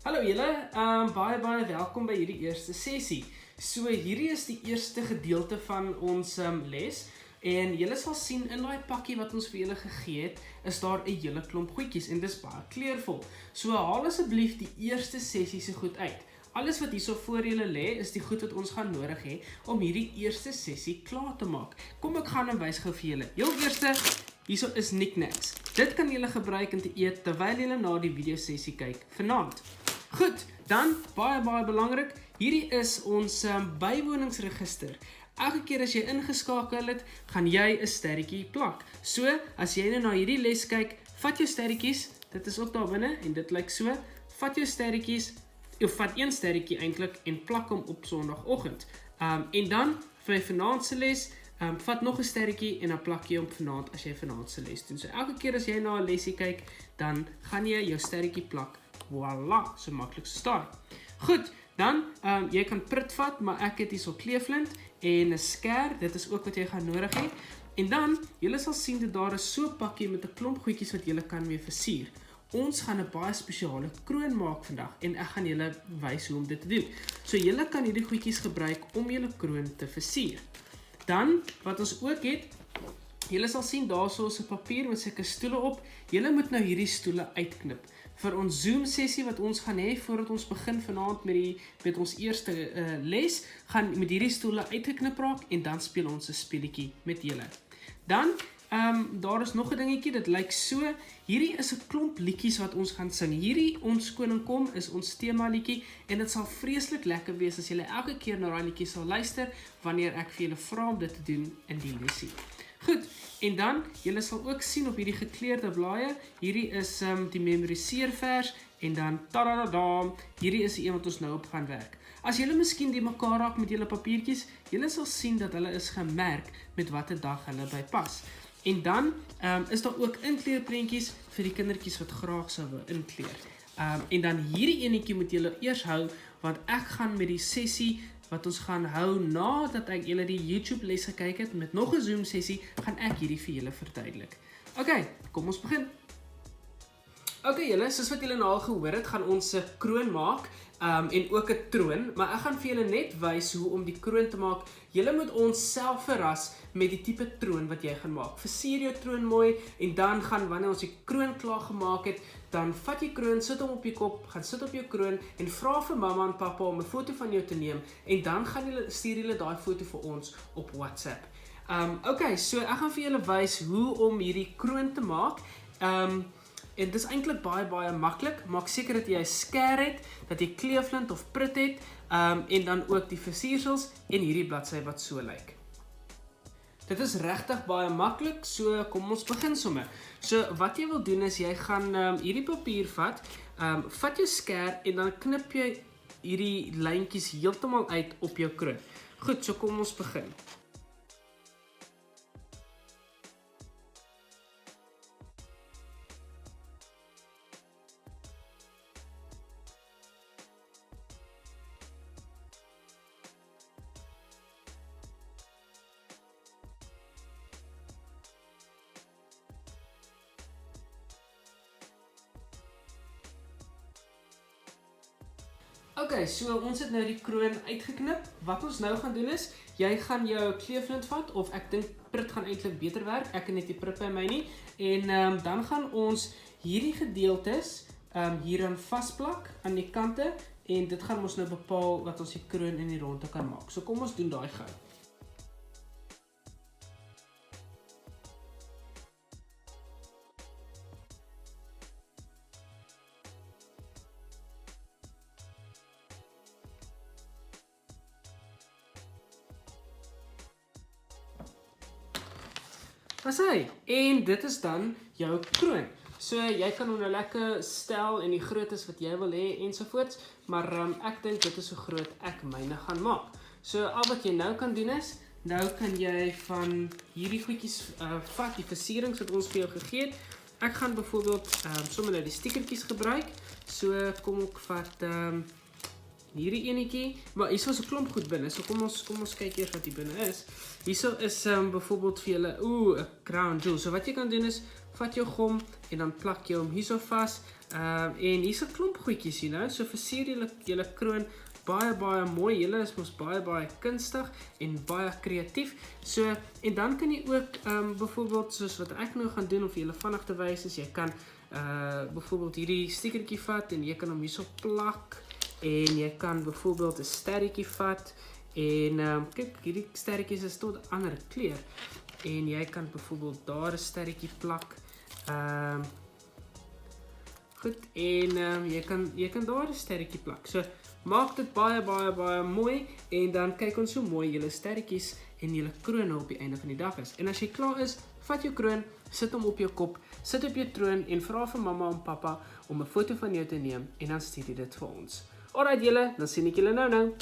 Hallo julle, baie welkom by hierdie eerste sessie. So hierdie is die eerste gedeelte van ons les en julle sal sien in daai pakkie wat ons vir julle gegee het, is daar 'n hele klomp goedjies en dis baie kleurvol. So haal asseblief die eerste sessie so goed uit. Alles wat hierso voor julle lê is die goed wat ons gaan nodig hê om hierdie eerste sessie klaar te maak. Kom ek gaan wys gou vir julle. Heel eerste, hierso is knickknacks. Dit kan julle gebruik om te eet terwyl julle na die video sessie kyk vanaand. Goed, dan baie belangrik, hierdie is ons bywoningsregister. Elke keer as jy ingeskakel het, gaan jy 'n sterretjie plak. So, as jy nou na hierdie les kyk, vat jou sterretjies, dit is ook daar binne en dit lyk so, vat jou sterretjies, of vat een sterretjie eintlik en plak hom op Sondagoggend. En dan vir vanaand se les, vat nog 'n sterretjie en dan plak jy hom vanaand as jy vanaand se les doen. So elke keer as jy na 'n lesie kyk, dan gaan jy jou sterretjie plak. Voilà, so maklik so staan. Goed, dan jy kan prit vat, maar ek het hierso kleeflint en 'n skêr, dit is ook wat jy gaan nodig hê. En dan, julle sal sien dat daar is so 'n pakkie met 'n klomp goedjies wat julle kan mee versier. Ons gaan 'n baie spesiale kroon maak vandag en ek gaan julle wys hoe om dit te doen. So julle kan hierdie goedjies gebruik om julle kroon te versier. Dan, wat ons ook het, julle sal sien daarso is 'n papier met sulke stoele op. Julle moet nou hierdie stoele uitknip. Vir ons Zoom sessie wat ons gaan hê voordat ons begin vanaand met ons eerste les, gaan met hierdie stoele uitgeknip raak en dan speel ons 'n speletjie met julle. Dan daar is nog 'n dingetjie, dit lyk so, hierdie is 'n klomp liedjies wat ons gaan sing. Hierdie Ons Koning Kom is ons tema liedjie en dit sal vreeslik lekker wees as julle elke keer na daai liedjie sal luister wanneer ek vir julle vra om dit te doen in die lesie. Goed, en dan, julle sal ook sien op hierdie gekleurde blaaie, hierdie is die memoriseervers en dan tadadada, hierdie is die een wat ons nou op gaan werk. As julle miskien die mekaar raak met julle papiertjies, julle sal sien dat hulle is gemerk met watter dag hulle by pas. En dan is daar ook inkleurprentjies vir die kindertjies wat graag sou wil inkleur. En dan hierdie enetjie moet julle eers hou, want ek gaan met die sessie wat ons gaan hou nadat ek julle die YouTube les gekyk het, met nog 'n Zoom sessie, gaan ek hierdie vir julle verduidelik. Ok, kom ons begin. Ok julle, soos wat julle nou al gehoor het, gaan ons 'n kroon maak en ook 'n troon, maar ek gaan vir julle net wys hoe om die kroon te maak. Julle moet ons self verras met die tipe troon wat jy gaan maak. Versier jou troon mooi en dan gaan, wanneer ons die kroon klaar gemaak het, dan vat jy kroon, sit hom op jou kop, gaan sit op jou kroon en vra vir mamma en pappa om 'n foto van jou te neem en dan stuur julle daai foto vir ons op WhatsApp. Ok, so ek gaan vir julle wys hoe om hierdie kroon te maak. En dit is eintlik baie maklik. Maak seker dat jy 'n skêr het, dat jy kleeflint of prit het, en dan ook die versiersels en hierdie bladsy wat so lyk. Dit is regtig baie maklik, so kom ons begin sommer. So wat jy wil doen is jy gaan hierdie papier vat, vat jou skêr en dan knip jy hierdie lyntjies heeltemal uit op jou kroon. Goed, so kom ons begin. Ok, so ons het nou die kroon uitgeknip. Wat ons nou gaan doen is, jy gaan jou kleeflint vat, of ek dink prit gaan eintlik beter werk, ek het net die prit by my nie, en dan gaan ons hierdie gedeeltes hieraan vasplak aan die kante, en dit gaan ons nou bepaal wat ons die kroon in die ronde kan maak. So kom ons doen daai gou. Was hy? En dit is dan jou kroon. So jy kan hom nou lekker stel en die groottes wat jy wil hê ensovoorts, maar ek dink dit is so groot ek myne gaan maak. So al wat jy nou kan doen is, nou kan jy van hierdie goedjies vat, die versierings wat ons vir jou gegee het. Ek gaan byvoorbeeld sommer nou die stickertjies gebruik. So kom ek vat hierdie enetjie, maar hierso is 'n klomp goed binne. So kom ons kyk eers wat hier binne is. Hierso is byvoorbeeld vir julle 'n crown jewel. So wat jy kan doen is vat jou gom en dan plak jy hom hierso vas. En hier's 'n klomp goedjies hier nou. So versier julle kroon baie mooi. Julle is mos baie kunstig en baie kreatief. So en dan kan jy ook byvoorbeeld soos wat ek nou gaan doen om vir julle vinnig te wys is jy kan byvoorbeeld hierdie stickertjie vat en jy kan hom hierso plak en jy kan byvoorbeeld 'n sterretjie vat en kyk hierdie sterretjies is tot 'n ander kleur en jy kan byvoorbeeld daar 'n sterretjie plak. Goed en jy kan daar 'n sterretjie plak. So maak dit baie mooi en dan kyk ons hoe mooi julle sterretjies en julle krone op die einde van die dag is. En as jy klaar is, vat jou kroon, sit hom op jou kop, sit op jou troon en vra vir mamma en pappa om 'n foto van jou te neem en dan stuur jy dit vir ons. Alright julle, dan sien ek julle nou.